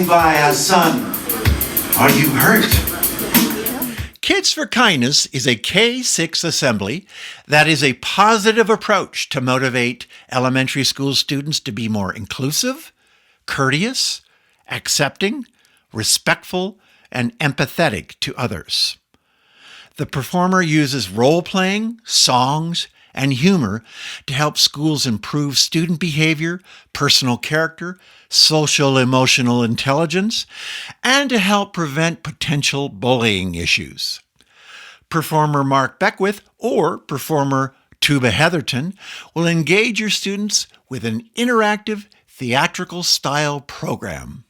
by a son. Are you hurt? Kids for Kindness is a K-6 assembly that is a positive approach to motivate elementary school students to be more inclusive, courteous, accepting, respectful, and empathetic to others. The performer uses role-playing, songs, and humor to help schools improve student behavior, personal character, social-emotional intelligence, and to help prevent potential bullying issues. Performer Mark Beckwith or performer Tuba Heatherton will engage your students with an interactive theatrical-style program.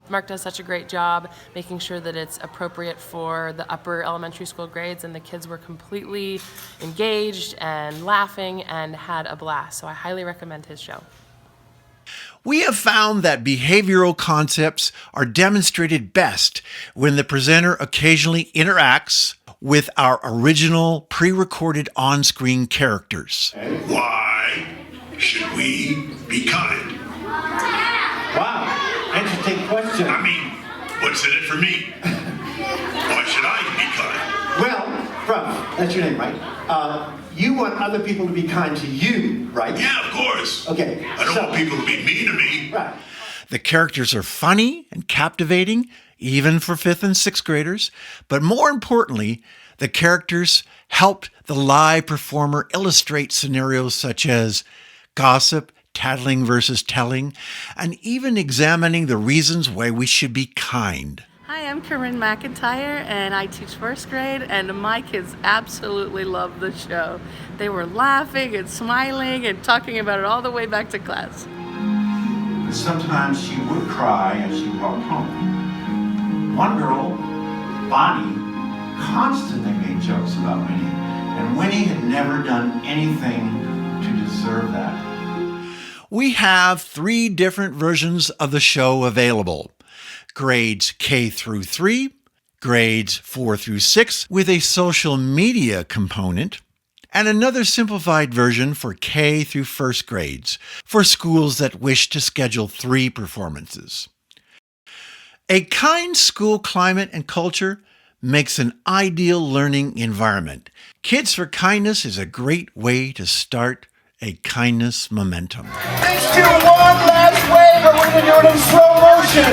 Mark does such a great job making sure that it's appropriate for the upper elementary school grades, and the kids were completely engaged and laughing and had a blast. So I highly recommend his show. We have found that behavioral concepts are demonstrated best when the presenter occasionally interacts with our original pre-recorded on-screen characters. Why should we be kind? Wow, interesting question. I mean, what's in it for me? Why should I be kind? Well, Prof, that's your name, right? You want other people to be kind to you, right? Yeah, of course. Okay. I don't want people to be mean to me. Right. The characters are funny and captivating, even for 5th and 6th graders, but more importantly, the characters helped the live performer illustrate scenarios such as gossip, tattling versus telling, and even examining the reasons why we should be kind. Hi, I'm Corinne McIntyre, and I teach 1st grade, and my kids absolutely love the show. They were laughing and smiling and talking about it all the way back to class. Sometimes she would cry as she walked home. One girl, Bonnie, constantly made jokes about Winnie, and Winnie had never done anything to deserve that. We have 3 different versions of the show available. Grades K through 3, grades 4 through 6 with a social media component, and another simplified version for K through 1st grades for schools that wish to schedule 3 performances. A kind school climate and culture makes an ideal learning environment. Kids for Kindness is a great way to start a kindness momentum. Let's do one last wave, but we're going to do it in slow motion.